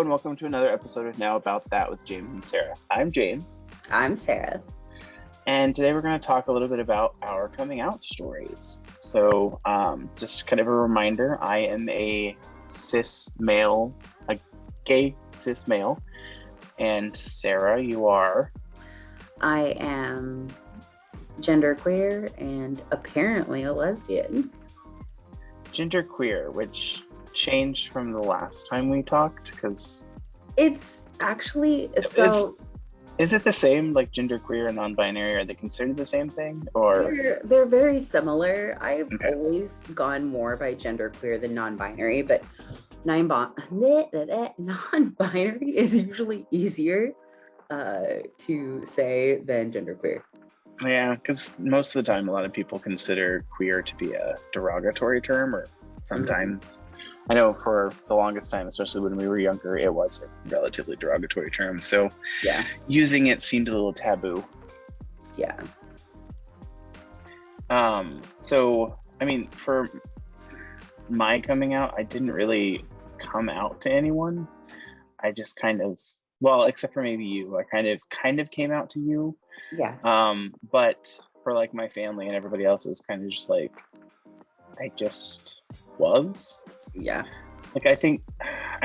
and welcome to another episode of Now About That with James and Sarah. I'm James. I'm Sarah. And today we're going to talk a little bit about our coming out stories. So just kind of a reminder, I am a cis male, a gay cis male. And Sarah, you are? I am genderqueer and apparently a lesbian. Genderqueer, which changed from the last time we talked, because it's actually is it the same, like genderqueer and non-binary? Are they considered the same thing, or they're very similar? I've always gone more by genderqueer than non-binary, but non-binary is usually easier to say than genderqueer. Yeah, because most of the time a lot of people consider queer to be a derogatory term, or sometimes I know for the longest time, especially when we were younger, it was a relatively derogatory term. So yeah, using it seemed a little taboo. Yeah. So, I mean, for my coming out, I didn't really come out to anyone. I just kind of, well, except for maybe you, I kind of came out to you. Yeah. But for like my family and everybody else, is kind of just like, I just was. Yeah. Like, I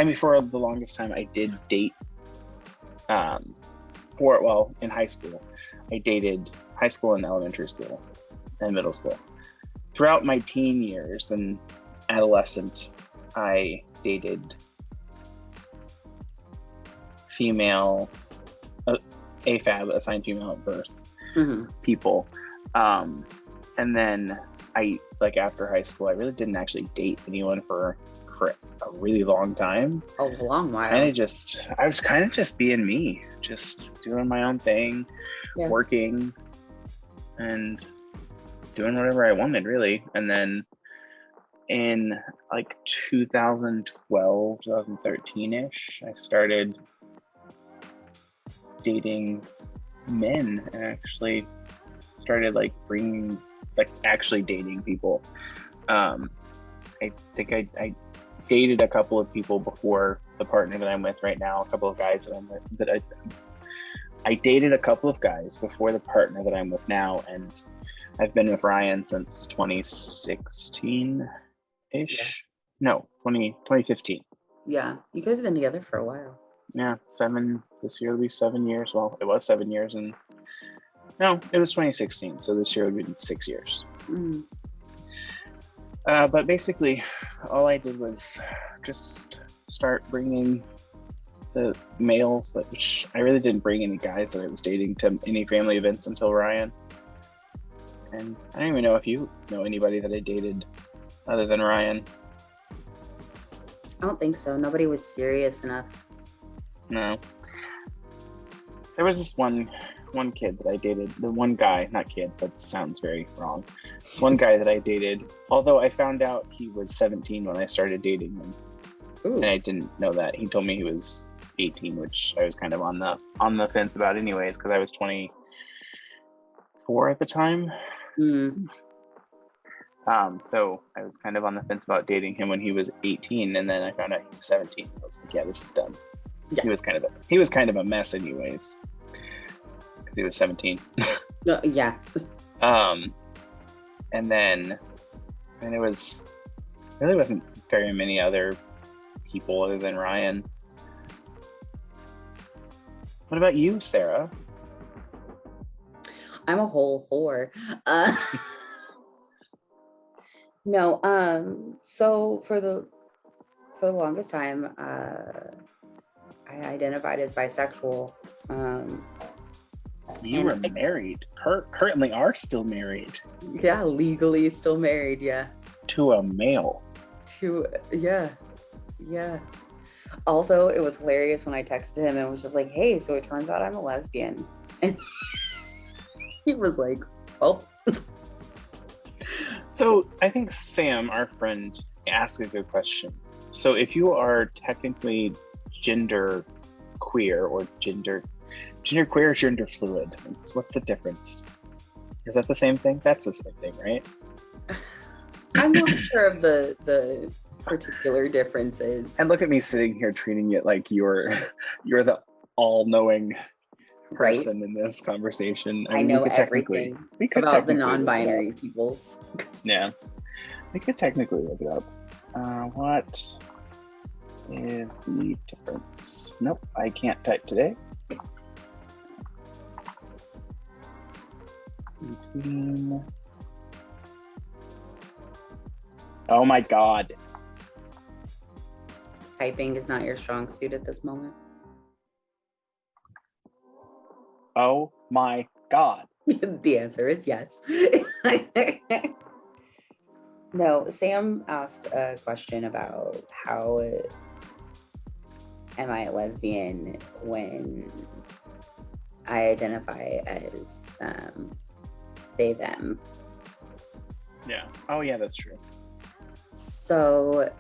mean, for the longest time, I did date, in high school. I dated high school and elementary school and middle school. Throughout my teen years and adolescent, I dated female, AFAB, assigned female at birth, people. And then after high school, I really didn't actually date anyone for a really long time. A long while. I was kind of just being me, just doing my own thing, working and doing whatever I wanted, really. And then in like 2012, 2013-ish, I started dating men and actually started actually dating people. I think I dated a couple of people before the partner that I'm with right now, a couple of guys that I'm with, but I dated a couple of guys before the partner that I'm with now, and I've been with Ryan since 2016-ish. No, 2015. Yeah, you guys have been together for a while. Yeah, this year will be 7 years. Well, it was 7 years, and no, it was 2016, so this year would be 6 years. But basically, all I did was just start bringing the males, which I really didn't bring any guys that I was dating to any family events until Ryan. And I don't even know if you know anybody that I dated other than Ryan. I don't think so. Nobody was serious enough. No. There was this one kid that I dated, the one guy, not kid, that sounds very wrong. This one guy that I dated, although I found out he was 17 when I started dating him. Oof. And I didn't know that. He told me he was 18, which I was kind of on the fence about anyways, because I was 24 at the time. So I was kind of on the fence about dating him when he was 18, and then I found out he was 17. I was like, yeah, this is done. Yeah. He was kind of a mess anyways, because he was 17. Yeah. And there wasn't very many other people other than Ryan. What about you, Sarah? I'm a whole whore. No, so for the longest time, I identified as bisexual. You were married. Currently are still married. Yeah, legally still married, yeah. To a male. Yeah. Also, it was hilarious when I texted him and was just like, hey, so it turns out I'm a lesbian. And he was like, oh. So I think Sam, our friend, asked a good question. So if you are technically gender queer or gender queer or gender fluid, what's the difference? Is that the same thing? That's the same thing, right? I'm not sure of the particular differences. And look at me sitting here treating it like you're the all-knowing right? person in this conversation. I mean, know everything about the non-binary peoples. Yeah, we could technically look it up. What is the difference? Nope, I can't type today. Between... Oh my God. Typing is not your strong suit at this moment. Oh my God. The answer is yes. No, Sam asked a question about how am I a lesbian when I identify as they, them. Yeah. Oh yeah, that's true. So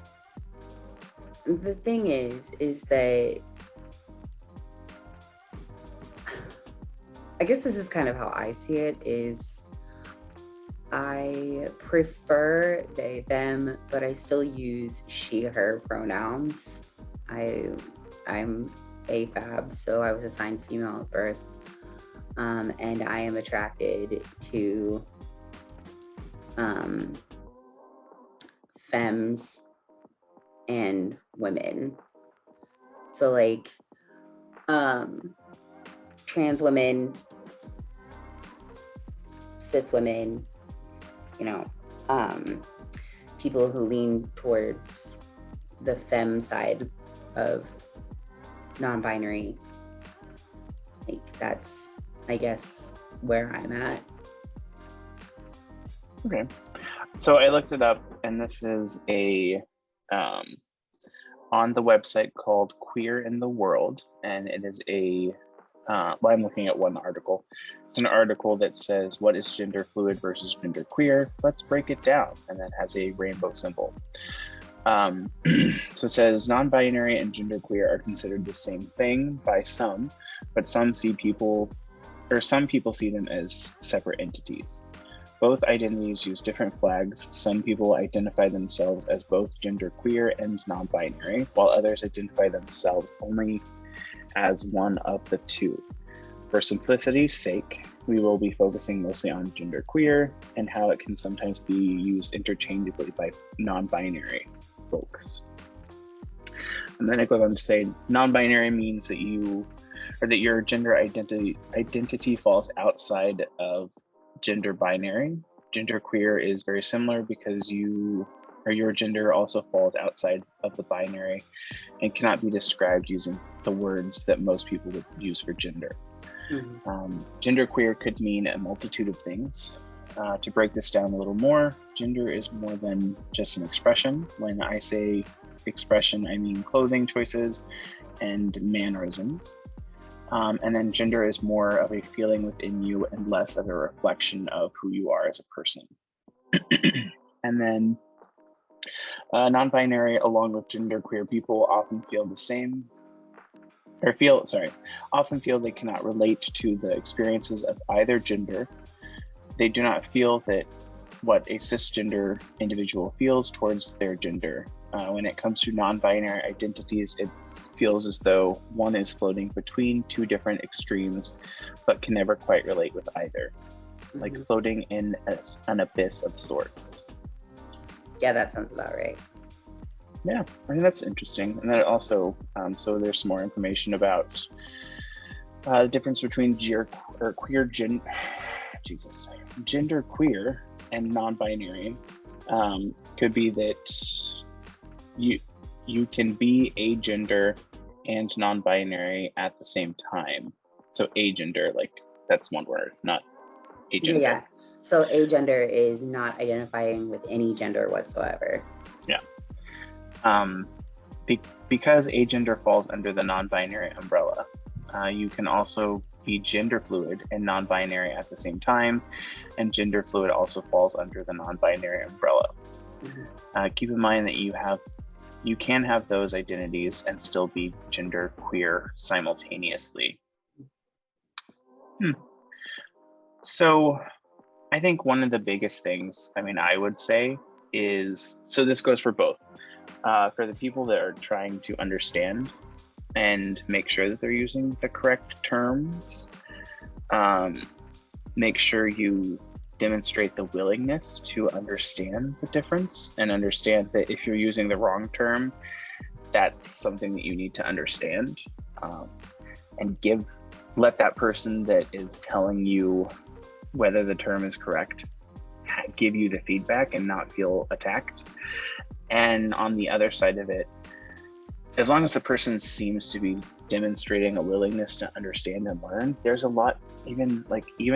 the thing is that I guess this is kind of how I see it, is I prefer they, them, but I still use she, her pronouns. I'm AFAB, so I was assigned female at birth. And I am attracted to femmes and women. So like trans women, cis women, you know, people who lean towards the femme side of non-binary. Like that's, I guess, where I'm at. Okay. So I looked it up, and this is a on the website called Queer in the World, and it is a well, I'm looking at one article. It's an article that says, what is gender fluid versus gender queer? Let's break it down. And that has a rainbow symbol. So it says non-binary and genderqueer are considered the same thing by some, but some people see them as separate entities. Both identities use different flags. Some people identify themselves as both genderqueer and non-binary, while others identify themselves only as one of the two. For simplicity's sake, we will be focusing mostly on genderqueer and how it can sometimes be used interchangeably by non-binary folks. And then it goes on to say, non-binary means that your gender identity falls outside of gender binary. Genderqueer is very similar because your gender also falls outside of the binary and cannot be described using the words that most people would use for gender. Mm-hmm. Genderqueer could mean a multitude of things. To break this down a little more, gender is more than just an expression. When I say expression, I mean clothing choices and mannerisms. And then gender is more of a feeling within you and less of a reflection of who you are as a person. And then non-binary, along with genderqueer people, often feel they cannot relate to the experiences of either gender. They do not feel that what a cisgender individual feels towards their gender. When it comes to non-binary identities, it feels as though one is floating between two different extremes, but can never quite relate with either, mm-hmm. like floating in an abyss of sorts. Yeah, that sounds about right. Yeah, I mean, that's interesting. And then also, so there's some more information about the difference between genderqueer and non-binary. Could be that you can be agender and non-binary at the same time. So agender, like that's one word, not agender. Yeah. So agender is not identifying with any gender whatsoever. Yeah. Because agender falls under the non-binary umbrella, you can also be gender fluid and non-binary at the same time, and gender fluid also falls under the non-binary umbrella. Mm-hmm. Keep in mind that you can have those identities and still be gender queer simultaneously. So I think one of the biggest things, I would say is, so this goes for both. For the people that are trying to understand and make sure that they're using the correct terms, make sure you demonstrate the willingness to understand the difference and understand that if you're using the wrong term, that's something that you need to understand, and let that person that is telling you whether the term is correct give you the feedback and not feel attacked. And on the other side of it, as long as the person seems to be demonstrating a willingness to understand and learn, there's a lot, even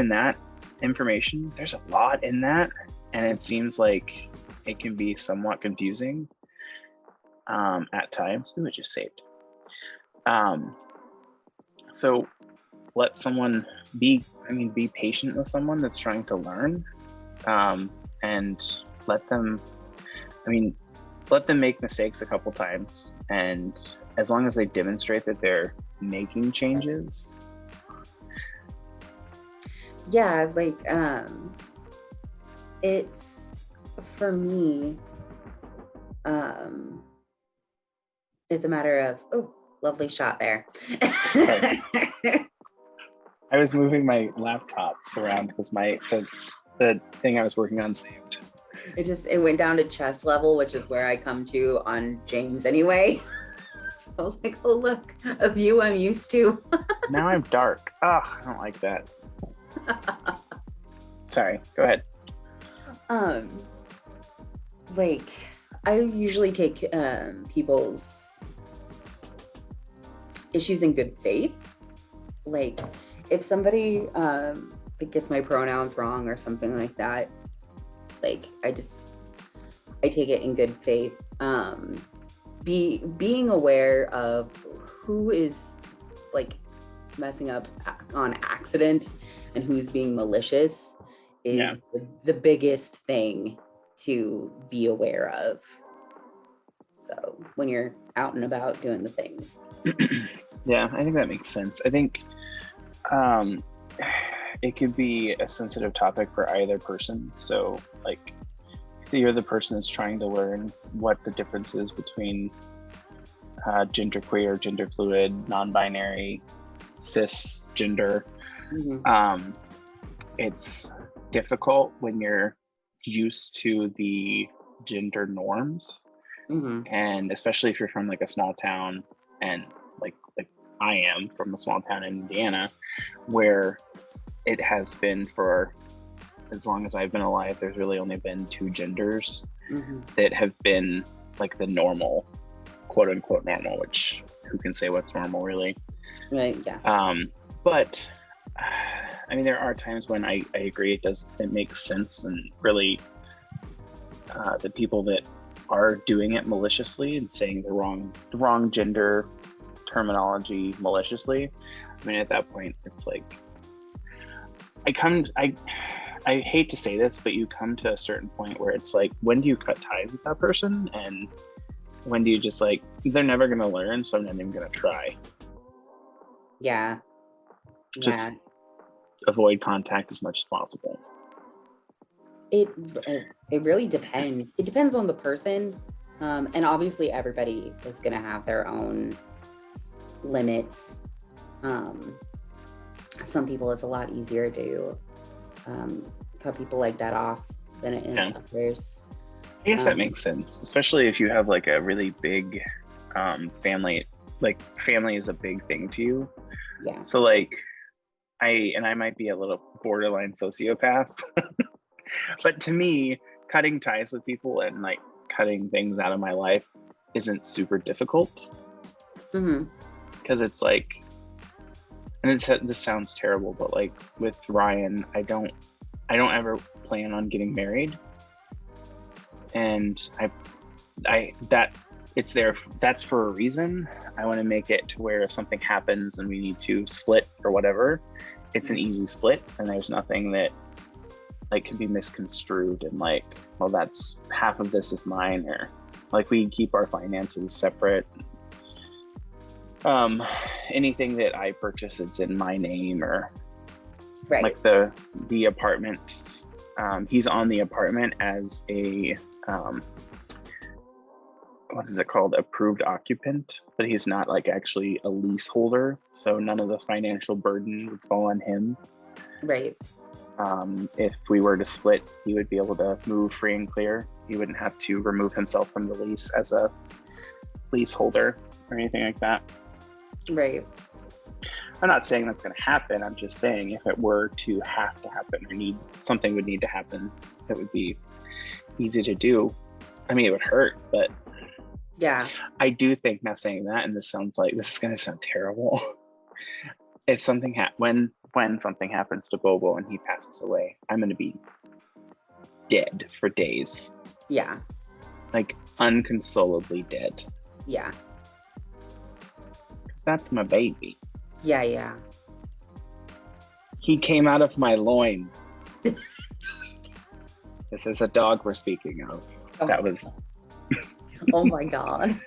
that information, there's a lot in that, and it seems like it can be somewhat confusing at times. Ooh, it just saved. So let someone be patient with someone that's trying to learn, and let them make mistakes a couple times, and as long as they demonstrate that they're making changes. Yeah, like it's, for me, it's a matter of, oh, lovely shot there. Sorry. I was moving my laptops around because the thing I was working on saved. It went down to chest level, which is where I come to on James anyway. So I was like, oh, look, a view I'm used to. Now I'm dark. Oh, I don't like that. Sorry, go ahead. Like, I usually take people's issues in good faith. Like, if somebody gets my pronouns wrong or something like that, like, I take it in good faith. Being aware of who is like messing up on accident and who's being malicious is the biggest thing to be aware of. So when you're out and about doing the things. Yeah, I think that makes sense. I think it could be a sensitive topic for either person. So like, if you're the person that's trying to learn what the difference is between genderqueer, gender fluid, non-binary, cisgender, it's difficult when you're used to the gender norms, and especially if you're from like a small town, and like I am from a small town in Indiana, where it has been for as long as I've been alive, there's really only been two genders that have been like the normal, quote unquote normal, which who can say what's normal really? Right, yeah. But I mean, there are times when I agree it makes sense, and really the people that are doing it maliciously and saying the wrong gender terminology maliciously, I mean, at that point it's like, I hate to say this, but you come to a certain point where it's like, when do you cut ties with that person, and when do you just like, they're never going to learn, so I'm not even going to try. Yeah. Just avoid contact as much as possible. It really depends. It depends on the person, and obviously everybody is going to have their own limits. Some people, it's a lot easier to cut people like that off than it is others. I guess that makes sense, especially if you have like a really big family. Like, family is a big thing to you. Yeah. So like, I might be a little borderline sociopath, but to me, cutting ties with people and like cutting things out of my life isn't super difficult. Because it's like, and this sounds terrible, but like with Ryan, I don't ever plan on getting married, and it's there. That's for a reason. I want to make it to where if something happens and we need to split or whatever, it's an easy split, and there's nothing that like can be misconstrued and like, well, that's half of this is mine, or like we keep our finances separate. Anything that I purchase, it's in my name, or like the apartment. He's on the apartment as a what is it called, approved occupant, but he's not like actually a leaseholder, so none of the financial burden would fall on him. Right. If we were to split, he would be able to move free and clear. He wouldn't have to remove himself from the lease as a leaseholder or anything like that. Right. I'm not saying that's going to happen. I'm just saying if it were to have to happen or something would need to happen, that would be easy to do. I mean, it would hurt, but Yeah. I do think, now saying that, and this is going to sound terrible. If something when something happens to Bobo and he passes away, I'm going to be dead for days. Yeah. Like unconsolably dead. Yeah. That's my baby. Yeah. Yeah. He came out of my loins. This is a dog we're speaking of. Oh. That was. Oh my God.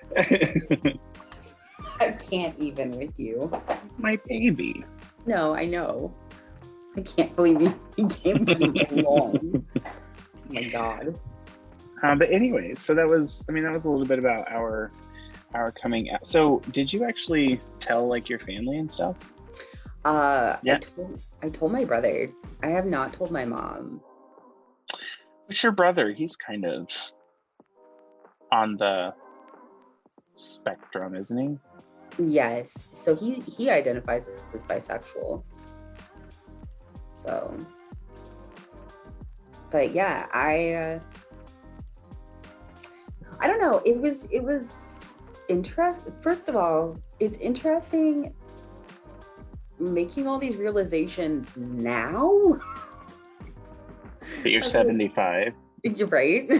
I can't even with you. My baby. No, I know. I can't believe he came to me alone. Oh my God. But anyways, so that was a little bit about our coming out. So did you actually tell like your family and stuff? Yeah. I told my brother. I have not told my mom. What's your brother? He's kind of on the spectrum, isn't he? Yes. So he identifies as bisexual. So, but yeah, I don't know. It was interesting. First of all, it's interesting making all these realizations now. But you're 75. You're right.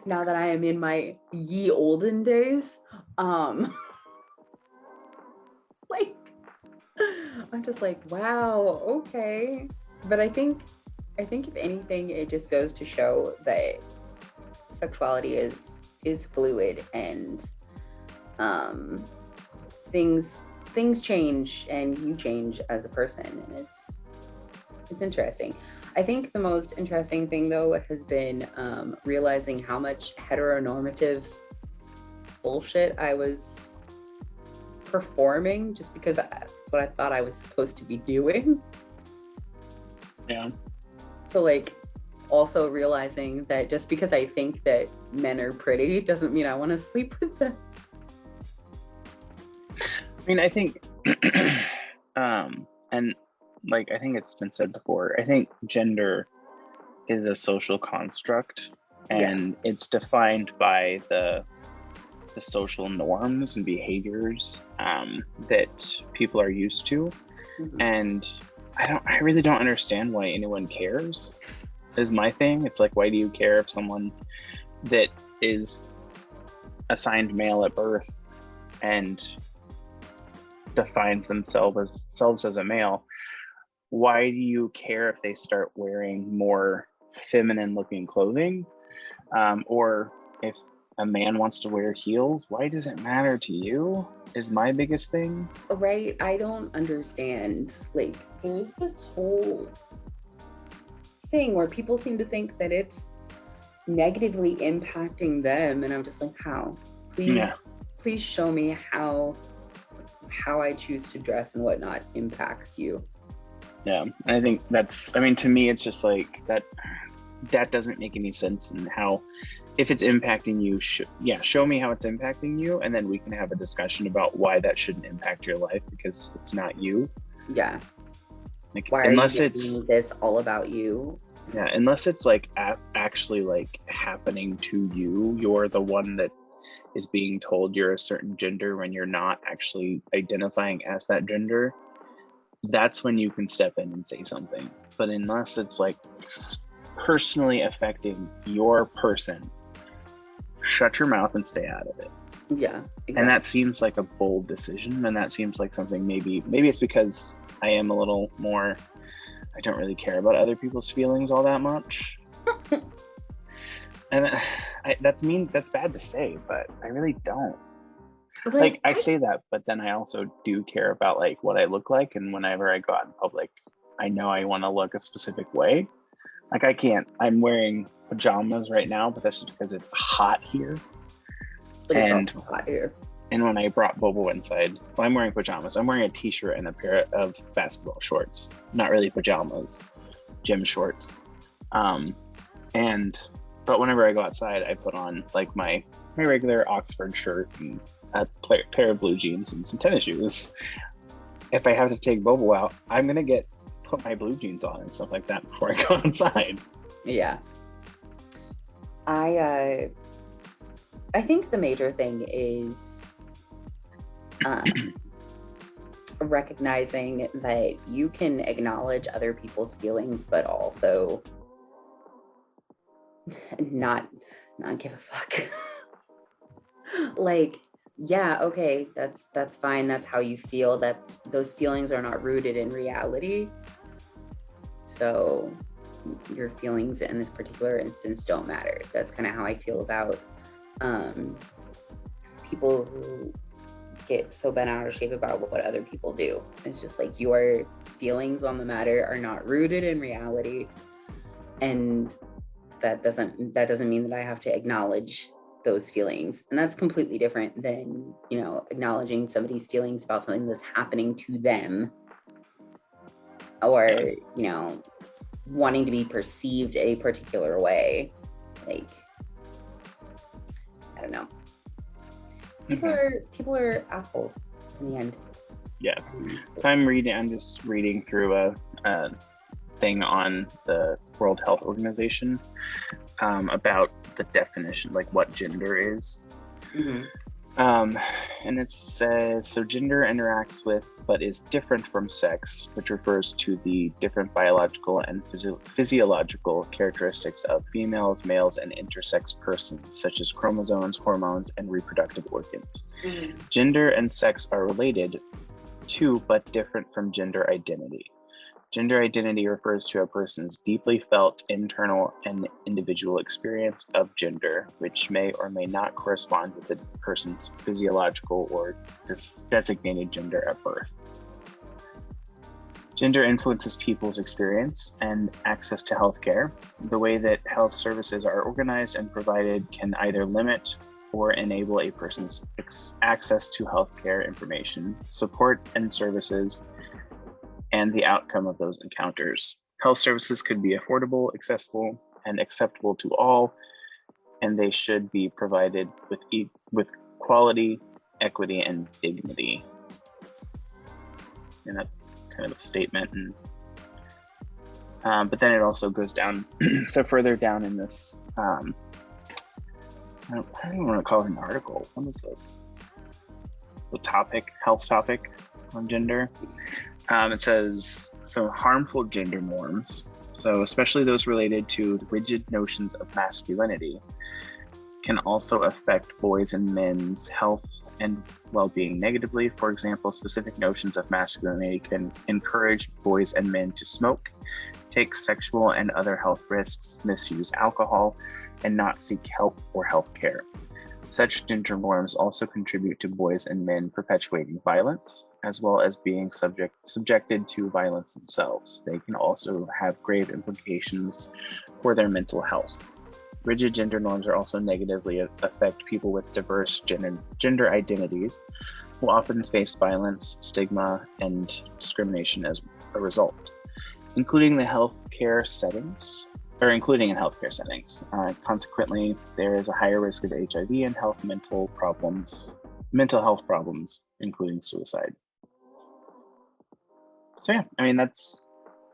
Now that I am in my ye olden days, like I'm just like, wow, okay. But I think if anything, it just goes to show that sexuality is fluid, and things change and you change as a person, and it's interesting. I think the most interesting thing though has been realizing how much heteronormative bullshit I was performing just because that's what I thought I was supposed to be doing. Yeah. So like also realizing that just because I think that men are pretty doesn't mean I want to sleep with them. I mean, I think and like I think it's been said before, I think gender is a social construct, and it's defined by the social norms and behaviors that people are used to. Mm-hmm. And I really don't understand why anyone cares, is my thing. It's like, why do you care if someone that is assigned male at birth and defines themselves as a male, why do you care if they start wearing more feminine looking clothing? Or if a man wants to wear heels, why does it matter to you, is my biggest thing. Right? I don't understand. Like, there's this whole thing where people seem to think that it's negatively impacting them, and I'm just like, how? Please show me how I choose to dress and whatnot impacts you. Yeah, I think to me, it's just like that doesn't make any sense. And how, if it's impacting you, show me how it's impacting you, and then we can have a discussion about why that shouldn't impact your life, because it's not you. Yeah. Like, why unless are you making this all about you? Yeah, unless it's like actually like happening to you, you're the one that is being told you're a certain gender when you're not actually identifying as that gender. That's when you can step in and say something. But unless it's like personally affecting your person, shut your mouth and stay out of it. Yeah, exactly. And that seems like a bold decision, and that seems like something maybe it's because I am a little more, I don't really care about other people's feelings all that much. And that's bad to say, but I really don't. Like I say that, but then I also do care about like what I look like, and whenever I go out in public, I know I want to look a specific way. Like I'm wearing pajamas right now, but that's just because it's hot here. but it's And also hot here. and when I brought Bobo inside, well, I'm wearing pajamas. I'm wearing a t-shirt and a pair of basketball shorts. Not really pajamas, gym shorts. Um, and but whenever I go outside, I put on like my regular Oxford shirt and a pair of blue jeans and some tennis shoes. If I have to take Bobo out, I'm gonna put my blue jeans on and stuff like that before I go outside. Yeah. I think the major thing is recognizing that you can acknowledge other people's feelings, but also not give a fuck. Like, yeah, okay, that's fine. That's how you feel. Those feelings are not rooted in reality. So your feelings in this particular instance don't matter. That's kind of how I feel about people who get so bent out of shape about what other people do. It's just like your feelings on the matter are not rooted in reality, and that doesn't mean that I have to acknowledge those feelings. And that's completely different than, acknowledging somebody's feelings about something that's happening to them, or wanting to be perceived a particular way. Like, I don't know. People are assholes in the end. Yeah. So I'm just reading through a thing on the World Health Organization about the definition, like what gender is. Mm-hmm. And it says, so gender interacts with but is different from sex, which refers to the different biological and physiological characteristics of females, males, and intersex persons, such as chromosomes, hormones, and reproductive organs. Mm-hmm. Gender and sex are related to but different from gender identity. Gender identity refers to a person's deeply felt internal and individual experience of gender, which may or may not correspond with the person's physiological or designated gender at birth. Gender influences people's experience and access to healthcare. The way that health services are organized and provided can either limit or enable a person's access to healthcare information, support, and services, and the outcome of those encounters. Health services could be affordable, accessible, and acceptable to all, and they should be provided with quality, equity, and dignity. And that's kind of a statement. And but then it also goes down. So further down in this, I don't even want to call it an article. What is this? The health topic on gender. It says, so harmful gender norms, so especially those related to the rigid notions of masculinity, can also affect boys' and men's health and well-being negatively. For example, specific notions of masculinity can encourage boys and men to smoke, take sexual and other health risks, misuse alcohol, and not seek help or health care. Such gender norms also contribute to boys and men perpetuating violence, as well as being subjected to violence themselves. They can also have grave implications for their mental health. Rigid gender norms are also negatively affect people with diverse gender identities, who often face violence, stigma, and discrimination as a result, including in healthcare settings. Consequently, there is a higher risk of HIV and mental health problems, including suicide. So yeah, I mean, that's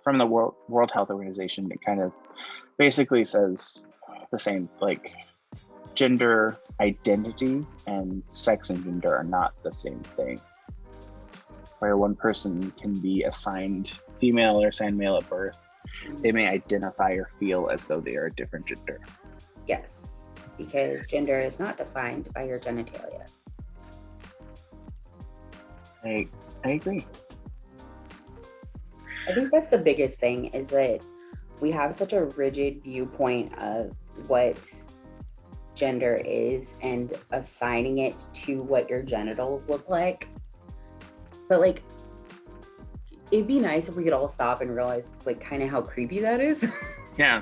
from the World Health Organization. It kind of basically says the same, like gender identity and sex and gender are not the same thing. Where one person can be assigned female or assigned male at birth, they may identify or feel as though they are a different gender. Yes, because gender is not defined by your genitalia. I agree. I think that's the biggest thing, is that we have such a rigid viewpoint of what gender is and assigning it to what your genitals look like. But like, it'd be nice if we could all stop and realize like kind of how creepy that is. Yeah.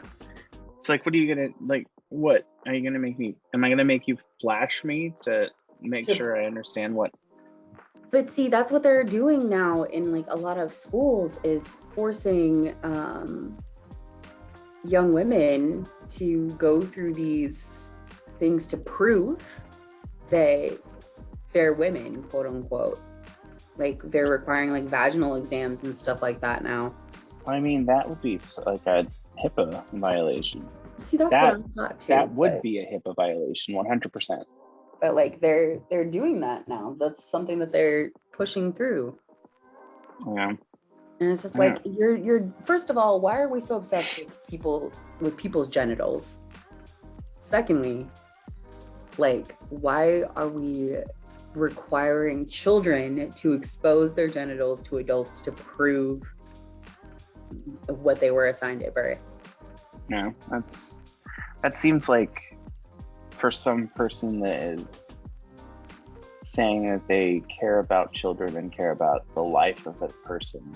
It's like, what are you gonna, like, What are you gonna make me? Am I gonna make you flash me to make sure I understand what? But see, that's what they're doing now in like a lot of schools, is forcing young women to go through these things to prove they're women, quote unquote. Like they're requiring like vaginal exams and stuff like that now. I mean, that would be like a HIPAA violation. See, that's what That I'm thought that too. would be a HIPAA violation, 100%. But like they're doing that now. That's something that they're pushing through. Yeah. And it's just Yeah. like you're first of all, why are we so obsessed with people's genitals? Secondly, like why are we requiring children to expose their genitals to adults to prove what they were assigned at birth? No, that seems like for some person that is saying that they care about children and care about the life of a person,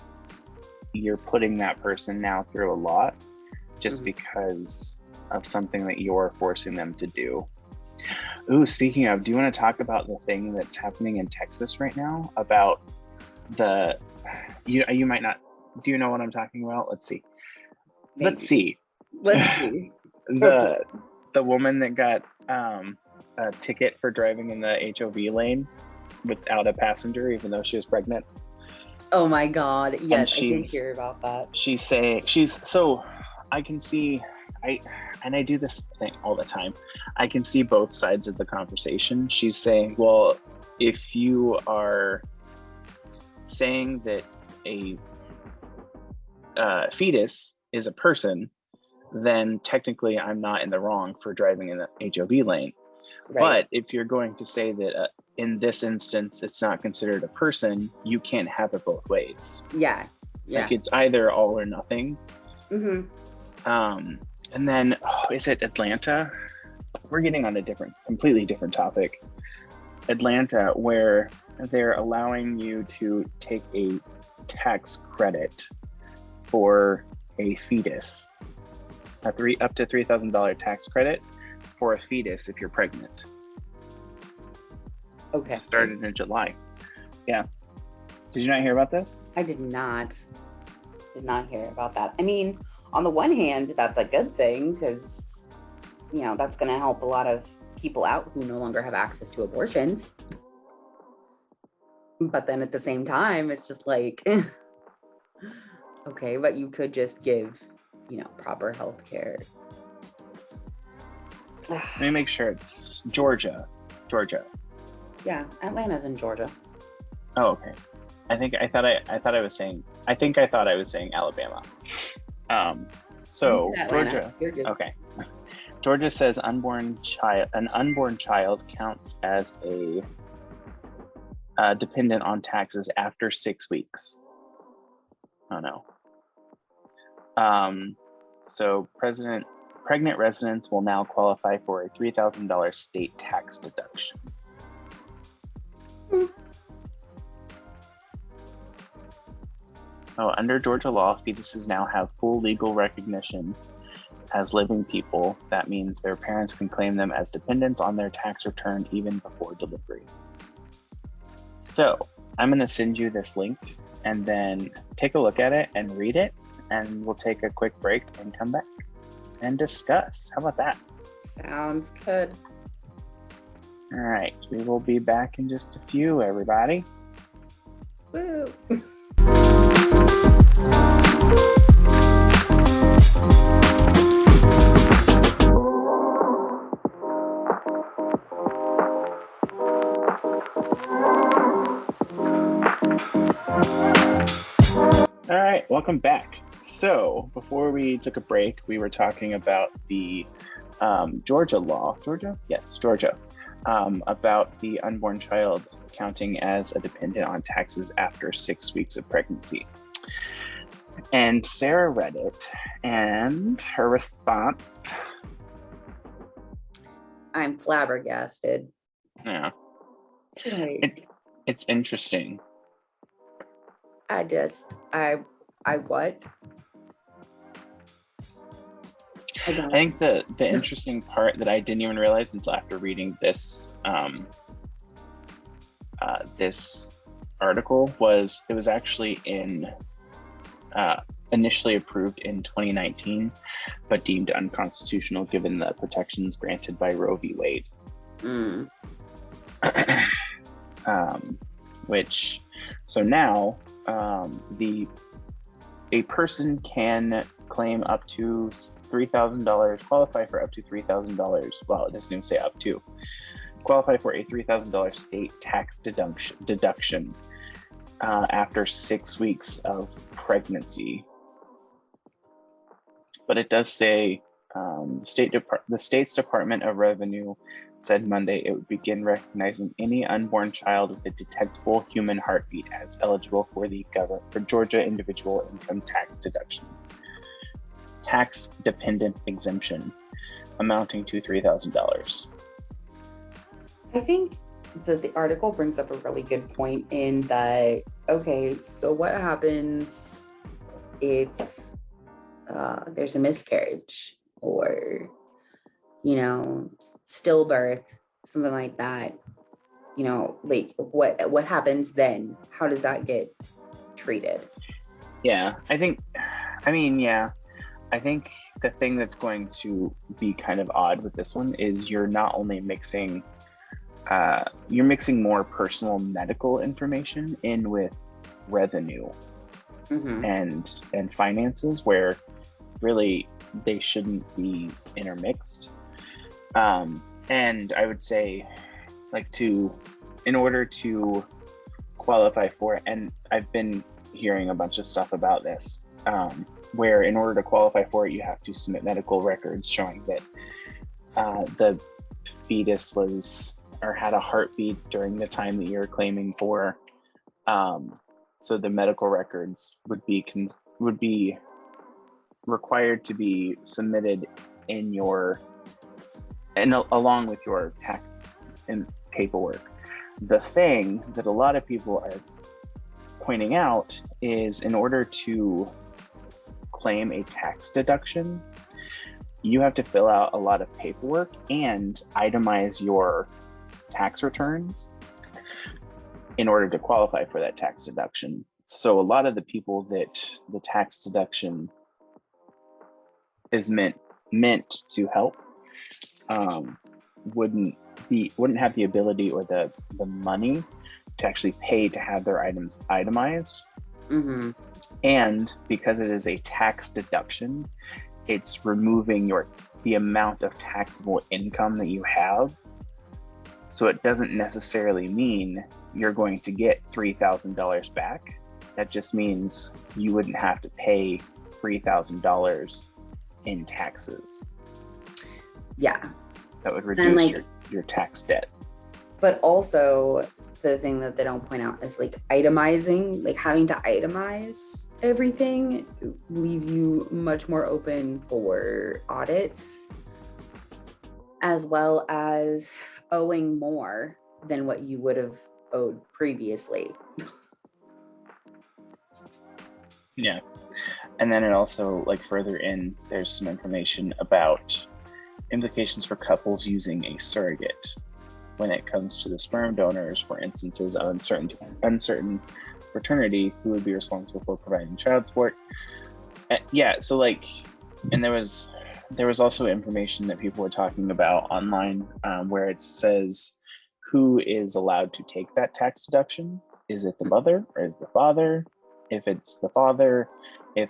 you're putting that person now through a lot just because of something that you're forcing them to do. Ooh, speaking of, do you want to talk about the thing that's happening in Texas right now about you might not, do you know what I'm talking about? Let's see. Maybe. Let's see. the woman that got a ticket for driving in the HOV lane without a passenger, even though she was pregnant. Oh my God. Yes, I did hear about that. So I can see, I do this thing all the time. I can see both sides of the conversation. She's saying, well, if you are saying that a fetus is a person, then technically I'm not in the wrong for driving in the HOV lane. Right. But if you're going to say that in this instance it's not considered a person, you can't have it both ways. Yeah. Like it's either all or nothing. And then, is it Atlanta? We're getting on a completely different topic. Atlanta, where they're allowing you to take a tax credit for a fetus, up to $3,000 tax credit for a fetus if you're pregnant. Okay. Started in July. Yeah. Did you not hear about this? I did not hear about that. I mean, on the one hand, that's a good thing because, you know, that's going to help a lot of people out who no longer have access to abortions. But then at the same time, it's just like, okay, but you could just give, you know, proper health care. Let me make sure it's Georgia. Yeah, Atlanta's in Georgia. Oh, okay. I thought I was saying Alabama. So Georgia. Okay. Georgia says an unborn child counts as a dependent on taxes after 6 weeks. Oh no. So pregnant residents will now qualify for a $3,000 state tax deduction. So under Georgia law, fetuses now have full legal recognition as living people. That means their parents can claim them as dependents on their tax return even before delivery. So I'm going to send you this link and then take a look at it and read it, and we'll take a quick break and come back and discuss. How about that? Sounds good. All right, we will be back in just a few, everybody. Woo! All right, welcome back. So before we took a break, we were talking about the Georgia law. Georgia? Yes, Georgia. About the unborn child counting as a dependent on taxes after 6 weeks of pregnancy. And Sarah read it, and her response. I'm flabbergasted. Yeah. Like, it's interesting. I what? I I don't. think the interesting part that I didn't even realize until after reading this article was it was actually uh, initially approved in 2019, but deemed unconstitutional given the protections granted by Roe v. Wade. Mm. Which, so now the a person can claim up to $3,000, qualify for up to $3,000. Well, it doesn't even say up to. Qualify for a $3,000 state tax deduction after 6 weeks of pregnancy. But it does say the state's Department of Revenue said Monday it would begin recognizing any unborn child with a detectable human heartbeat as eligible for the Georgia individual income tax deduction, tax dependent exemption, amounting to $3,000. I think that the article brings up a really good point in that, okay, so what happens if there's a miscarriage or, stillbirth, something like that? Like what happens then? How does that get treated? Yeah, I think the thing that's going to be kind of odd with this one is you're not only mixing more personal medical information in with revenue Mm-hmm. and finances, where really they shouldn't be intermixed. And I would say, in order to qualify for it, and I've been hearing a bunch of stuff about this, where in order to qualify for it, you have to submit medical records showing that the fetus was or had a heartbeat during the time that you're claiming for. So the medical records would be required to be submitted along with your tax and paperwork. The thing that a lot of people are pointing out is in order to claim a tax deduction, you have to fill out a lot of paperwork and itemize your tax returns in order to qualify for that tax deduction. So a lot of the people that the tax deduction is meant to help wouldn't have the ability or the money to actually pay to have their items itemized. Mm-hmm. And because it is a tax deduction, it's removing the amount of taxable income that you have. So it doesn't necessarily mean you're going to get $3,000 back. That just means you wouldn't have to pay $3,000 in taxes. Yeah. That would reduce your tax debt. But also the thing that they don't point out is itemizing, having to itemize everything leaves you much more open for audits, as well as owing more than what you would have owed previously. Yeah. And then it also, further in, there's some information about implications for couples using a surrogate when it comes to the sperm donors for instances of uncertain paternity, who would be responsible for providing child support. So and there was also information that people were talking about online where it says who is allowed to take that tax deduction. Is it the mother or is it the father? If it's the father, if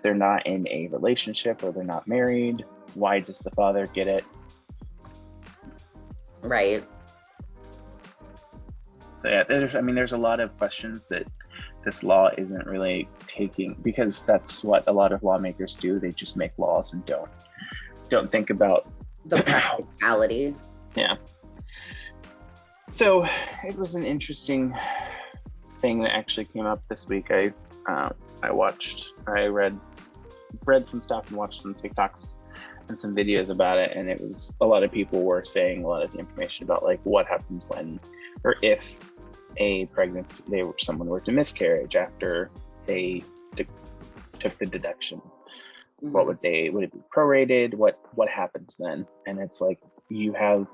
they're not in a relationship or they're not married, why does the father get it? Right. So yeah, there's a lot of questions that this law isn't really taking, because that's what a lot of lawmakers do. They just make laws and don't think about the practicality. Yeah. So it was an interesting thing that actually came up this week. I read some stuff and watched some TikToks and some videos about it, and it was a lot of people were saying a lot of the information about what happens when or if someone were to miscarriage after they took the deduction. What Mhm. would it be prorated? What happens then? And it's like you have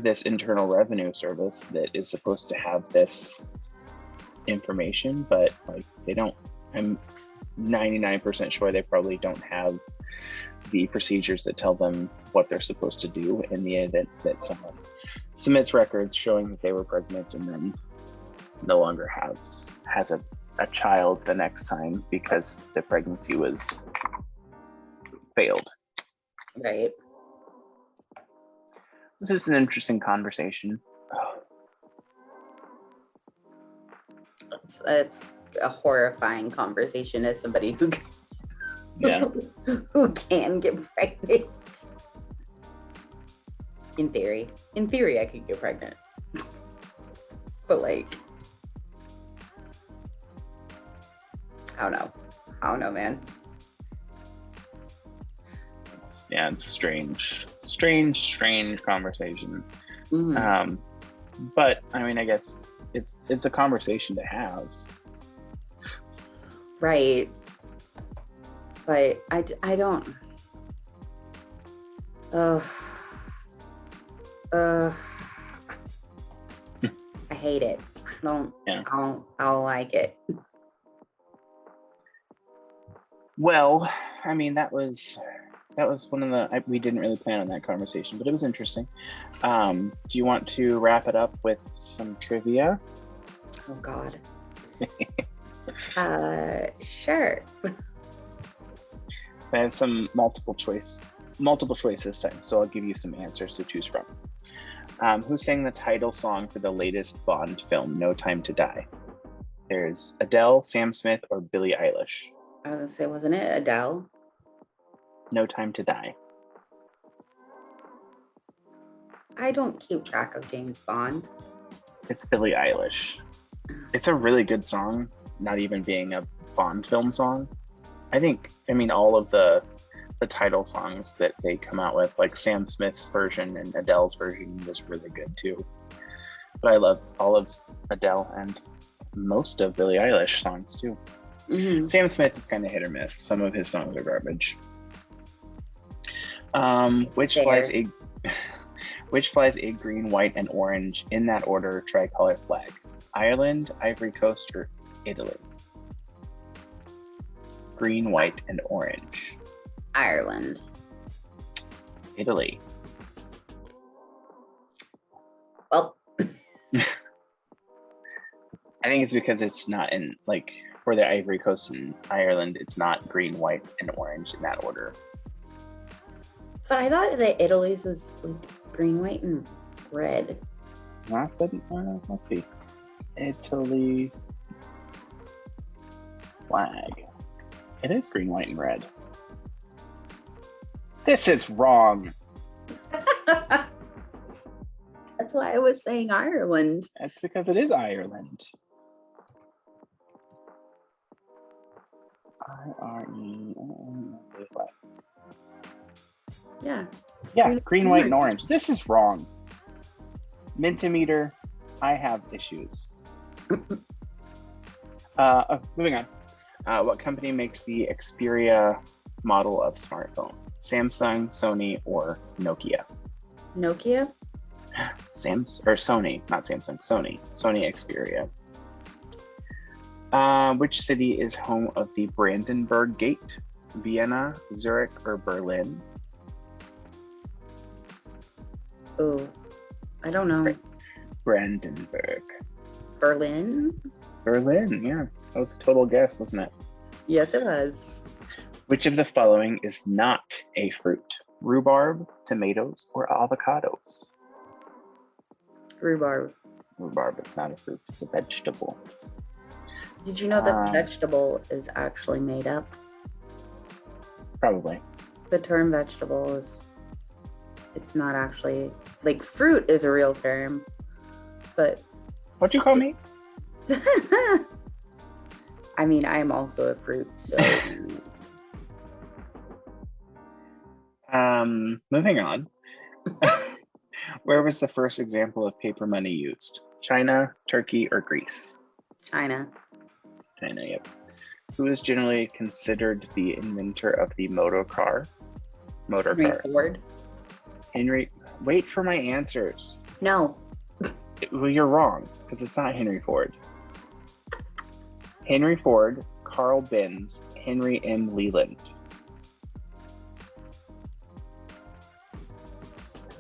this internal revenue service that is supposed to have this information, but like they don't. I'm 99% sure they probably don't have the procedures that tell them what they're supposed to do in the event that someone submits records showing that they were pregnant and then no longer has a child the next time because the pregnancy was failed. Right. This is an interesting conversation. It's a horrifying conversation as somebody who Yeah. who can get pregnant. In theory, I could get pregnant, but like, I don't know, man. Yeah, it's a strange conversation. Mhm. But I mean, I guess it's a conversation to have. Right, but I don't. Ugh. Ugh. I hate it. Yeah. I don't like it. Well, I mean, that was one of the we didn't really plan on that conversation, but it was interesting. Do you want to wrap it up with some trivia? Oh God. Sure. So I have some multiple choice this time, so I'll give you some answers to choose from. Who sang the title song for the latest Bond film, No Time to Die? There's Adele, Sam Smith, or Billie Eilish. I was gonna say, wasn't it Adele? No Time to Die. I don't keep track of James Bond. It's Billie Eilish. It's a really good song, not even being a Bond film song. I mean, all of the title songs that they come out with, like Sam Smith's version and Adele's version, was really good too. But I love all of Adele and most of Billie Eilish songs too. Mm-hmm. Sam Smith is kind of hit or miss. Some of his songs are garbage. Which Fair. flies a green, white, and orange in that order tricolor flag? Ireland, Ivory Coast, or Italy? Green, white, and orange. Ireland. Italy. Well, I think it's because it's not in, like, for the Ivory Coast and Ireland, it's not green, white, and orange in that order. but I thought that Italy's was like green, white, and red. Not that, let's see. Italy flag. It is green, white, and red. This is wrong. That's why I was saying Ireland. That's because it is Ireland. IRE. Yeah. Yeah, green, white, and orange. This is wrong. Mentimeter, I have issues. Moving on. What company makes the Xperia model of smartphone? Samsung, Sony, or Nokia? Nokia? Sony, not Samsung, Sony. Sony Xperia. Which city is home of the Brandenburg Gate? Vienna, Zurich, or Berlin? Oh, I don't know. Brandenburg. Berlin? Berlin, yeah. That was a total guess, wasn't it? Yes, it was. Which of the following is not a fruit? Rhubarb, tomatoes, or avocados? Rhubarb. Rhubarb is not a fruit, it's a vegetable. Did you know that vegetable is actually made up? Probably. The term vegetable it's not actually, like, fruit is a real term, but. What'd you call me? I mean, I'm also a fruit, so. Moving on. Where was the first example of paper money used? China, Turkey, or Greece? China. China, yep. Who is generally considered the inventor of the motor car? Motor Henry car. Ford. Henry. Wait for my answers. No. Well, you're wrong because it's not Henry Ford. Henry Ford, Carl Benz, Henry M. Leland.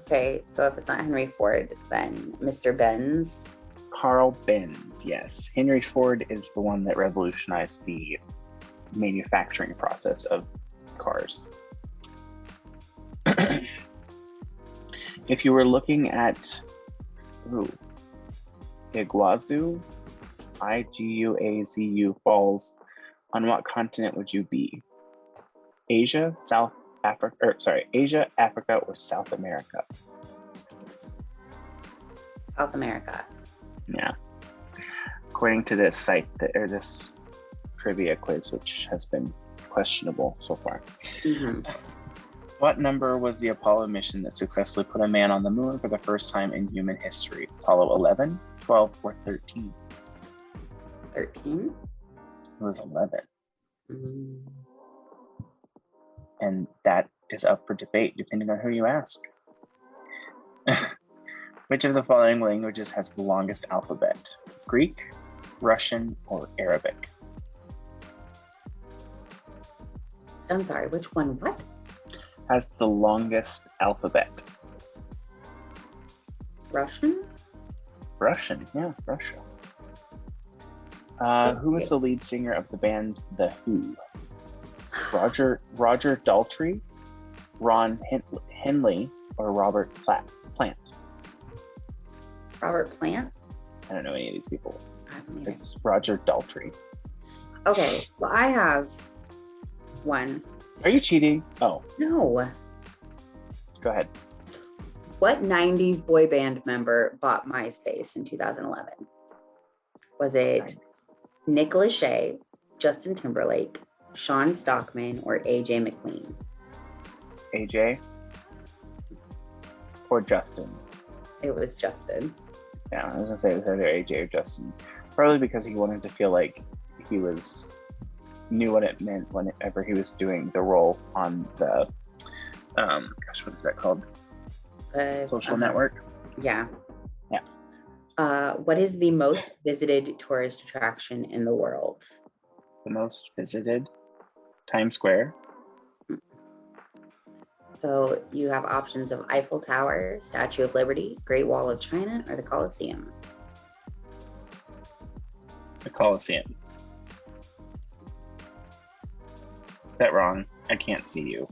Okay, so if it's not Henry Ford, then Mr. Benz. Carl Benz, yes. Henry Ford is the one that revolutionized the manufacturing process of cars. If you were looking at Iguazu, Iguazu Falls, on what continent would you be? Asia, South Africa, or sorry, Asia, Africa, or South America? South America. Yeah. According to this site or this trivia quiz, which has been questionable so far. Mm-hmm. What number was the Apollo mission that successfully put a man on the moon for the first time in human history? Apollo 11, 12, or 13? 13? It was 11. Mm. And that is up for debate depending on who you ask. Which of the following languages has the longest alphabet? Greek, Russian, or Arabic? I'm sorry, which one? What? Has the longest alphabet? Russian? Russian, yeah, Russia. Who was the lead singer of the band The Who? Roger Daltrey, Ron Henley, or Robert Plant? Robert Plant? I don't know any of these people. I don't either. It's Roger Daltrey. Okay, well, I have one. Are you cheating? Oh, No. go ahead. What 90s boy band member bought MySpace in 2011? Was it Nick Lachey, Justin Timberlake, Sean Stockman, or AJ McLean? AJ or Justin? It was Justin. Yeah, I was gonna say it was either AJ or Justin. Probably because he wanted to feel like he knew what it meant whenever he was doing the role on the what is that called? Social network. Yeah. Yeah. What is the most visited tourist attraction in the world? The most visited? Times Square. So you have options of Eiffel Tower, Statue of Liberty, Great Wall of China, or the Colosseum. The Colosseum. Is that wrong? I can't see you.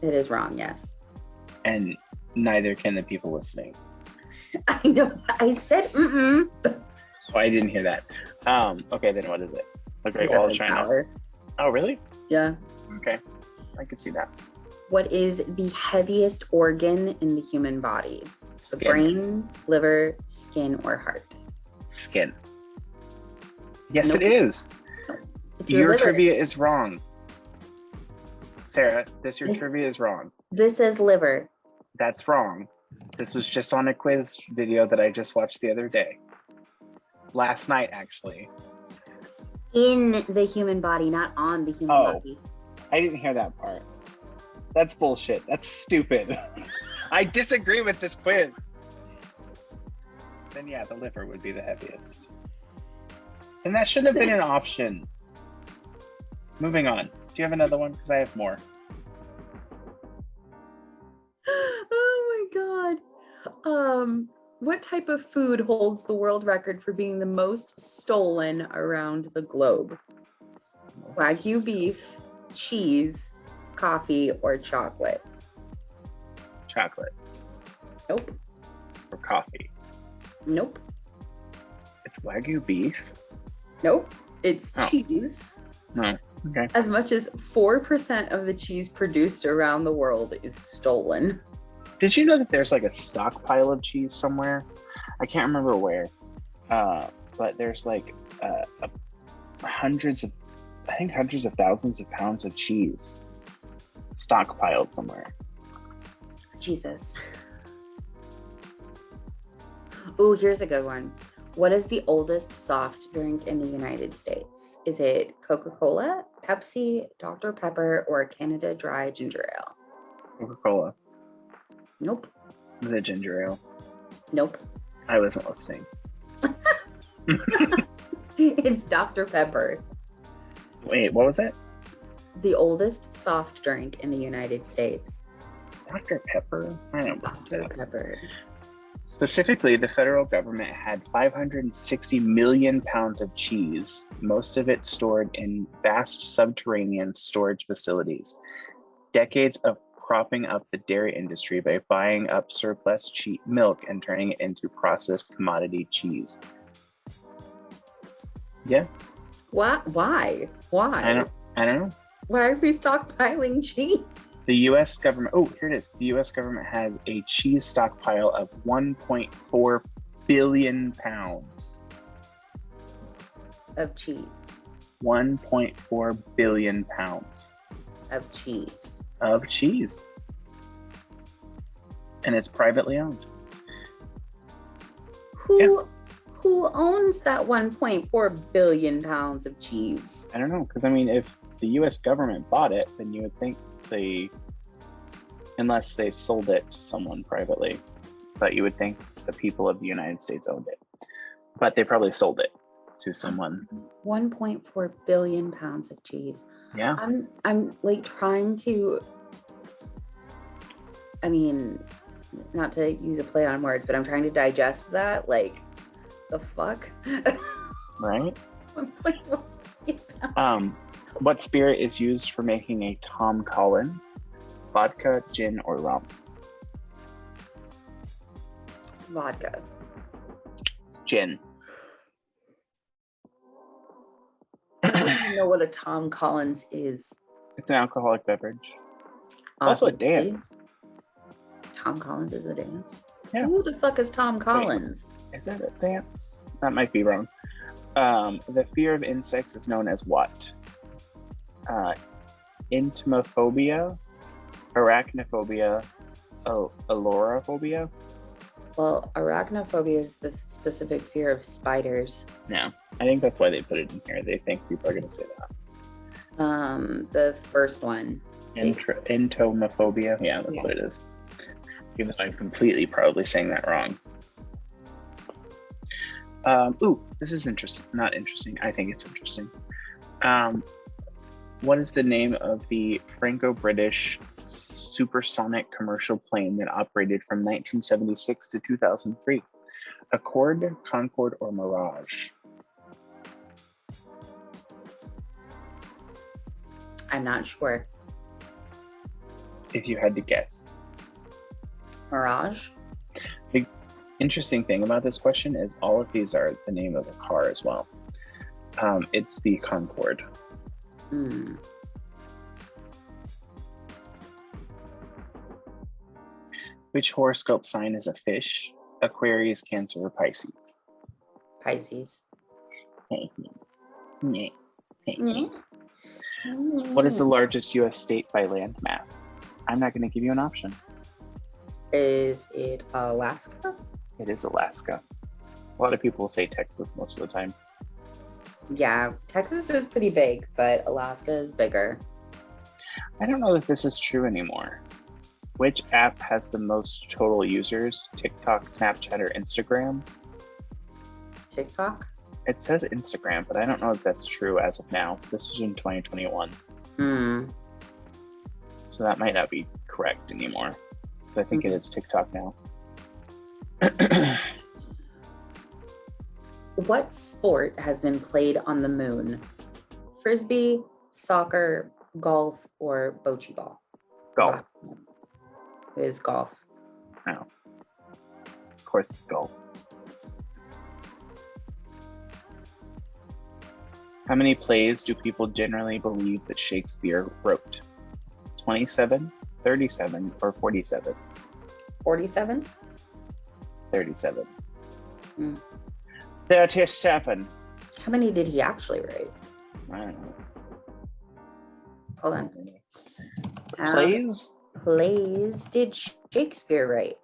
It is wrong, yes. And neither can the people listening. I know. I said mm-mm. Oh, I didn't hear that. Okay, then what is it? The Great Wall of China. Tower. Oh, really? Yeah. Okay, I could see that. What is the heaviest organ in the human body? Skin. The brain, liver, skin, or heart? Skin. Yes, Nope. it is. It's Your liver. trivia is wrong. Sarah, your trivia is wrong. This says liver. That's wrong. This was just on a quiz video that I just watched the other day. Last night, actually. In the human body, not on the human body. I didn't hear that part. That's bullshit. That's stupid. I disagree with this quiz. Then yeah, the liver would be the heaviest. And that shouldn't have been an option. Moving on. Do you have another one? Because I have more. Oh my god. What type of food holds the world record for being the most stolen around the globe? Wagyu beef, cheese, coffee, or chocolate? Chocolate. Nope. Or coffee. Nope. It's Wagyu beef? Nope. It's cheese. No. Okay. As much as 4% of the cheese produced around the world is stolen. Did you know that there's like a stockpile of cheese somewhere? I can't remember where. But there's like hundreds of thousands of pounds of cheese stockpiled somewhere. Jesus. Ooh, here's a good one. What is the oldest soft drink in the United States? Is it Coca-Cola, Pepsi, Dr. Pepper, or Canada Dry Ginger Ale? Coca-Cola. Nope. Was it ginger ale? Nope. I wasn't listening. It's Dr. Pepper. Wait, what was it? The oldest soft drink in the United States. Dr. Pepper? I don't know. Dr. Pepper. Specifically, the federal government had 560 million pounds of cheese, most of it stored in vast subterranean storage facilities. Decades of propping up the dairy industry by buying up surplus cheap milk and turning it into processed commodity cheese. Yeah. What? Why? I don't know. Why are we stockpiling cheese? The U.S. government, here it is. The U.S. government has a cheese stockpile of 1.4 billion pounds. Of cheese. 1.4 billion pounds. Of cheese. Of cheese. And it's privately owned. Who owns that 1.4 billion pounds of cheese? I don't know, because I mean, if the U.S. government bought it, then you would think unless they sold it to someone privately, but you would think the people of the United States owned it. But they probably sold it to someone. 1.4 billion pounds of cheese. Yeah. I'm like trying to, I mean, not to use a play on words, but I'm trying to digest that. Like, the fuck? Right? 1.4 billion pounds. What spirit is used for making a Tom Collins? Vodka, gin, or rum? Vodka. Gin. I don't even know what a Tom Collins is. It's an alcoholic beverage. Also a dance. Tom Collins is a dance? Yeah. Who the fuck is Tom Collins? Wait, is that a dance? That might be wrong. The fear of insects is known as what? Entomophobia, arachnophobia, alloraphobia. Well, arachnophobia is the specific fear of spiders. No, I think that's why they put it in here. They think people are going to say that. The first one. Entomophobia. Yeah, that's what it is. Even though I'm completely probably saying that wrong. This is interesting. Not interesting. I think it's interesting. What is the name of the Franco-British supersonic commercial plane that operated from 1976 to 2003? Accord, Concorde, or Mirage? I'm not sure. If you had to guess. Mirage? The interesting thing about this question is all of these are the name of a car as well. It's the Concorde. Which horoscope sign is a fish? Aquarius, Cancer, or Pisces? Pisces. What is the largest U.S. state by land mass? I'm not going to give you an option. Is it Alaska? It is Alaska. A lot of people say Texas most of the time. Yeah, Texas is pretty big, but Alaska is bigger. I don't know if this is true anymore. Which app has the most total users? TikTok, Snapchat, or Instagram? TikTok? It says Instagram, but I don't know if that's true as of now. This was in 2021. So that might not be correct anymore. So I think it is TikTok now. What sport has been played on the moon? Frisbee, soccer, golf, or bocce ball? Golf. It is golf. No. Of course it's golf. How many plays do people generally believe that Shakespeare wrote? 27, 37, or 47? 47? 37. 37. How many did he actually write? I don't know. Hold on. Plays? Plays did Shakespeare write?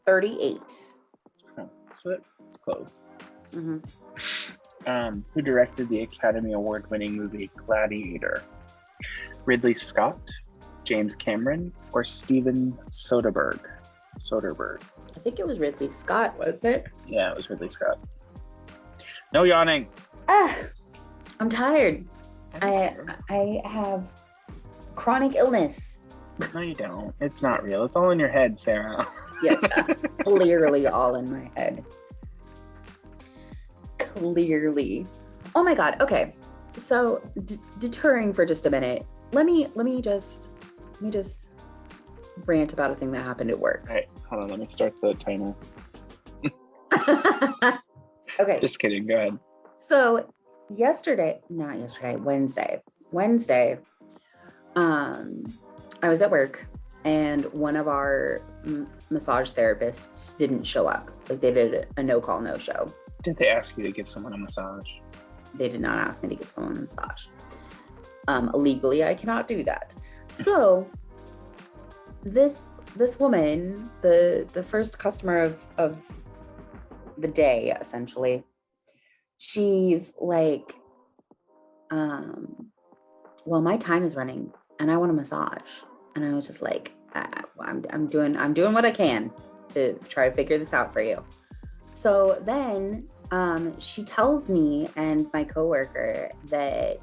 38. Oh, so it's close. Who directed the Academy Award-winning movie Gladiator? Ridley Scott, James Cameron, or Steven Soderbergh? Soderbergh. I think it was Ridley Scott, wasn't it? Yeah, it was Ridley Scott. No yawning. I'm tired. I have chronic illness. No, you don't. It's not real. It's all in your head, Sarah. Yeah, clearly all in my head. Clearly. Oh my God. Okay. So deterring for just a minute. Let me just rant about a thing that happened at work. All right, hold on. Let me start the timer. Okay. Just kidding. Go ahead. So Wednesday, I was at work and one of our massage therapists didn't show up. Like they did a no-call, no-show. Did they ask you to give someone a massage? They did not ask me to give someone a massage. Legally, I cannot do that. So this woman, the first customer of the day, essentially, she's like, well, my time is running and I want a massage. And I was just like, I'm doing what I can to try to figure this out for you. So then she tells me and my coworker that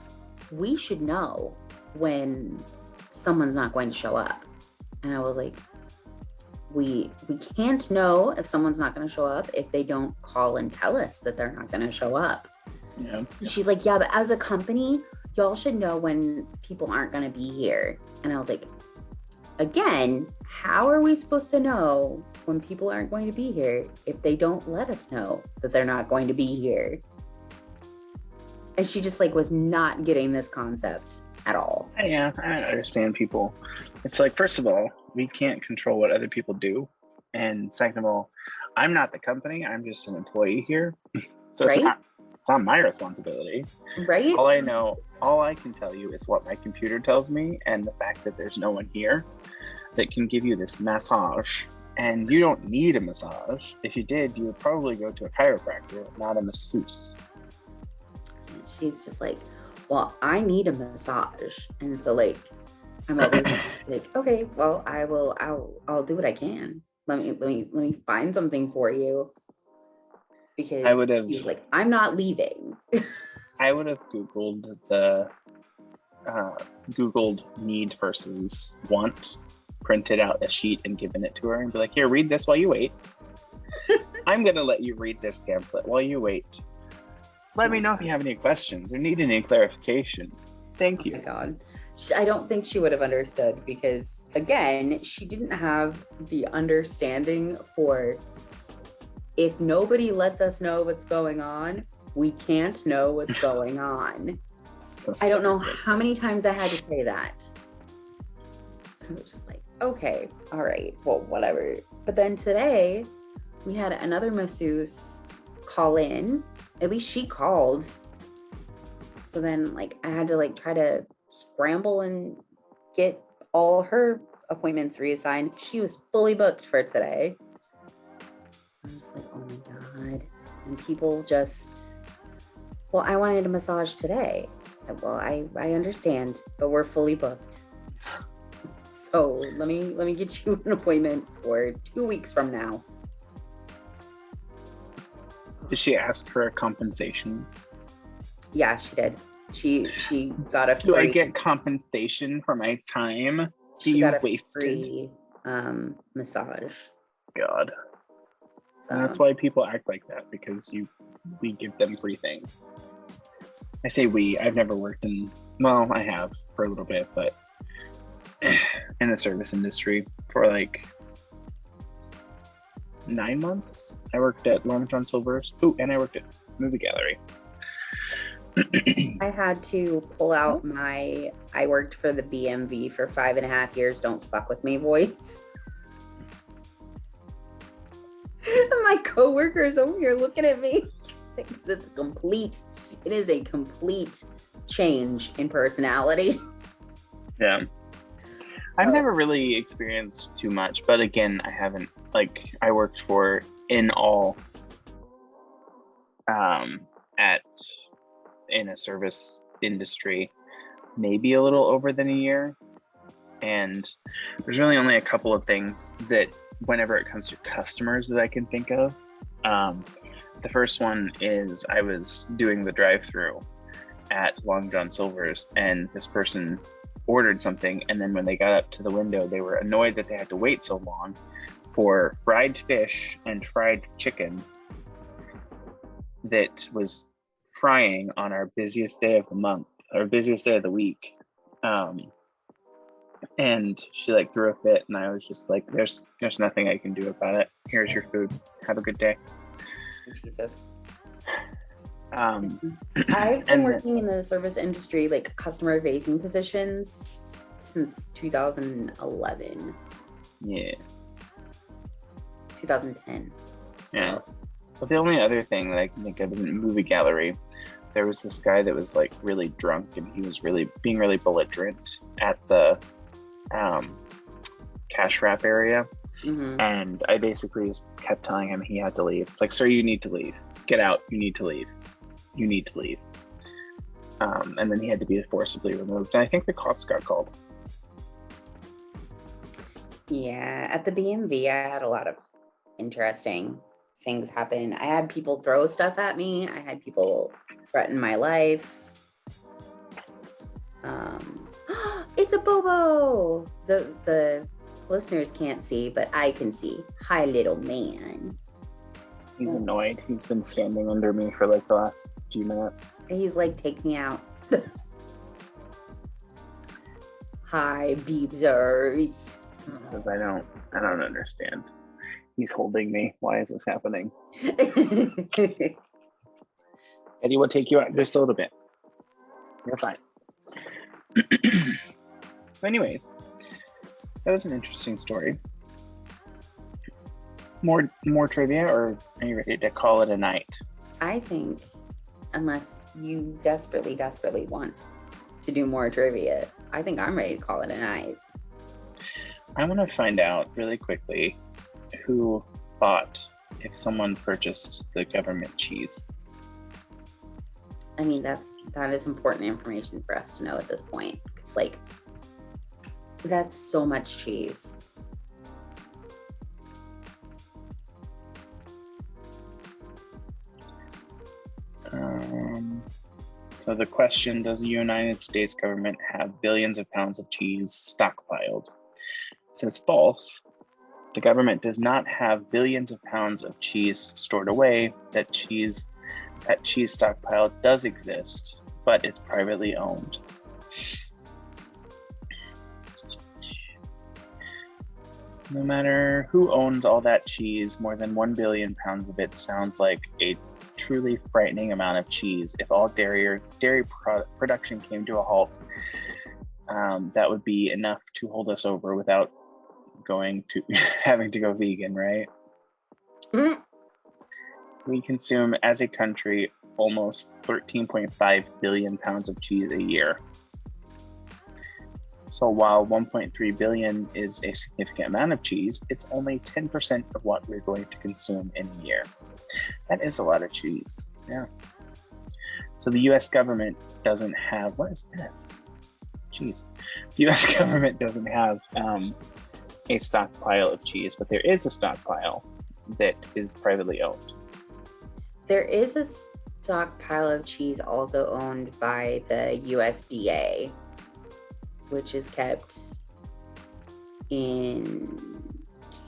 we should know when someone's not going to show up. And I was like, we can't know if someone's not going to show up if they don't call and tell us that they're not going to show up. Yeah. She's like, yeah, but as a company, y'all should know when people aren't going to be here. And I was like, again, how are we supposed to know when people aren't going to be here if they don't let us know that they're not going to be here? And she just like was not getting this concept at all. Yeah, I understand people. It's like, first of all, we can't control what other people do. And second of all, I'm not the company. I'm just an employee here. So Right? It's not my responsibility. Right? All I can tell you is what my computer tells me, and the fact that there's no one here that can give you this massage. And you don't need a massage. If you did, you would probably go to a chiropractor, not a masseuse. She's just like, well, I need a massage. And so like, I'm like, okay, well, I'll do what I can. Let me find something for you. Because I would have, he's like, I'm not leaving. I would have Googled need versus want, printed out a sheet and given it to her and be like, here, read this while you wait. I'm going to let you read this pamphlet while you wait. Let me know if you have any questions or need any clarification. Thank you. Oh my God. I don't think she would have understood because, again, she didn't have the understanding for if nobody lets us know what's going on, we can't know what's going on. So I don't know how many times I had to say that. I was just like, okay, all right, well, whatever. But then today, we had another masseuse call in. At least she called. So then, like, I had to, like, try to scramble and get all her appointments reassigned. She was fully booked for today. I was like, oh my God. And people just, well, I wanted a massage today. Well, I understand, but we're fully booked. So let me get you an appointment for 2 weeks from now. Did she ask for a compensation? Yeah, she did. She got a free. Do I get compensation for my time? She got a free massage. God. So And that's why people act like that, because we give them free things. I say we. I've never worked in. Well, I have for a little bit, but in the service industry for like 9 months. I worked at Long John Silver's. Ooh, and I worked at Movie Gallery. I had to pull out my I worked for the BMV for 5.5 years. Don't fuck with me voice. My coworker is over here looking at me. It is a complete change in personality. Yeah. I've never really experienced too much, but again, I haven't, like, I worked for, in all, in a service industry, maybe a little over than a year. And there's really only a couple of things that, whenever it comes to customers, that I can think of. The first one is I was doing the drive-through at Long John Silver's, and this person ordered something, and then when they got up to the window, they were annoyed that they had to wait so long for fried fish and fried chicken that was frying on our busiest day of the month, or busiest day of the week. And she like threw a fit, and I was just like, there's nothing I can do about it. Here's your food. Have a good day. Jesus. I've been working in the service industry, like customer facing positions, since 2011. Yeah. 2010. So. Yeah. Well, the only other thing that I can think of is in a movie gallery. There was this guy that was like really drunk, and he was being really belligerent at the cash wrap area. Mm-hmm. And I basically just kept telling him he had to leave. It's like, sir, you need to leave. Get out. You need to leave. You need to leave. And then he had to be forcibly removed. And I think the cops got called. Yeah, at the BMV, I had a lot of interesting things happen. I had people throw stuff at me. I had people threaten my life. It's a Bobo. The listeners can't see, but I can see. Hi, little man. He's annoyed. He's been standing under me for like the last few minutes. He's like, take me out. Hi, Beebzers. He says, I don't understand. He's holding me. Why is this happening? Eddie will take you out just a little bit. You're fine. Anyways, that was an interesting story. More trivia, or are you ready to call it a night? I think, unless you desperately want to do more trivia, I think I'm ready to call it a night. I want to find out really quickly who bought if someone purchased the government cheese. I mean, that is important information for us to know at this point. It's like, that's so much cheese. So the question, does the United States government have billions of pounds of cheese stockpiled? It says false. The government does not have billions of pounds of cheese stored away. That cheese stockpile does exist, but it's privately owned. No matter who owns all that cheese, more than 1 billion pounds of it sounds like a truly frightening amount of cheese. If all dairy production came to a halt, that would be enough to hold us over without having to go vegan, right? Mm-hmm. We consume as a country almost 13.5 billion pounds of cheese a year. So while 1.3 billion is a significant amount of cheese, it's only 10% of what we're going to consume in a year. That is a lot of cheese. Yeah. So the US government doesn't have, what is this? Cheese. The US government doesn't have a stockpile of cheese, but there is a stockpile that is privately owned. There is a stockpile of cheese also owned by the USDA, which is kept in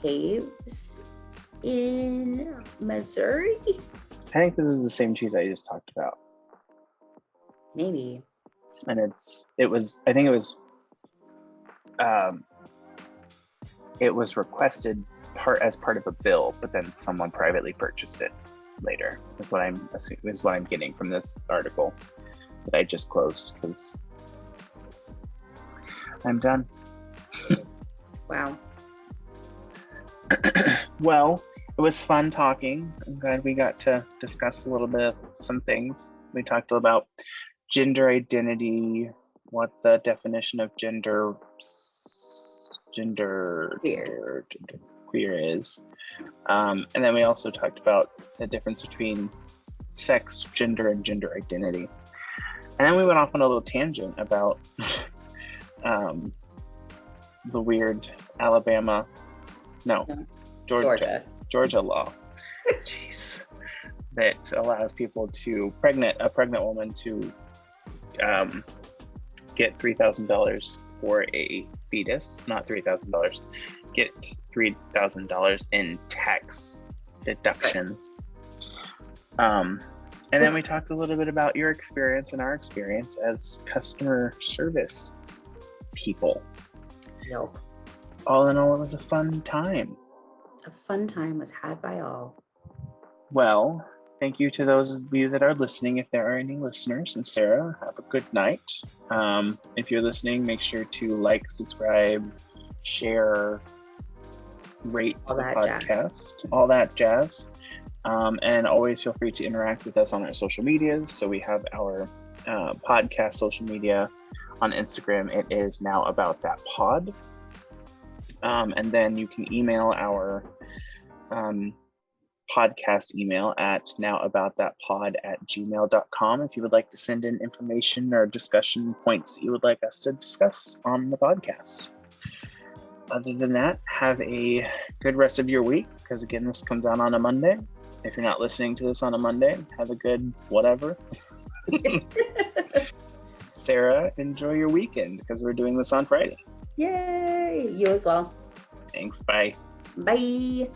caves in Missouri. I think this is the same cheese I just talked about. Maybe. And it was requested as part of a bill, but then someone privately purchased it later. Is what I'm getting from this article that I just closed, because I'm done. Wow. Well, it was fun talking. I'm glad we got to discuss a little bit of some things. We talked about gender identity, what the definition of queer is. And then we also talked about the difference between sex, gender, and gender identity. And then we went off on a little tangent about the weird Georgia law. Jeez. That allows people to a pregnant woman to get $3,000 for a fetus, not $3,000, get $3,000 in tax deductions. And then we talked a little bit about your experience and our experience as customer service people. Nope. All in all, it was a fun time. A fun time was had by all. Well, thank you to those of you that are listening. If there are any listeners, and Sarah, have a good night. If you're listening, make sure to like, subscribe, share, rate the podcast, all that jazz. And always feel free to interact with us on our social medias. So we have our podcast social media on Instagram. It is Now About That Pod. And then you can email our podcast email at nowaboutthatpod@gmail.com if you would like to send in information or discussion points that you would like us to discuss on the podcast. Other than that, have a good rest of your week, because again, this comes out on a Monday. If you're not listening to this on a Monday, have a good whatever. Sarah, enjoy your weekend, because we're doing this on Friday. Yay! You as well. Thanks. Bye. Bye.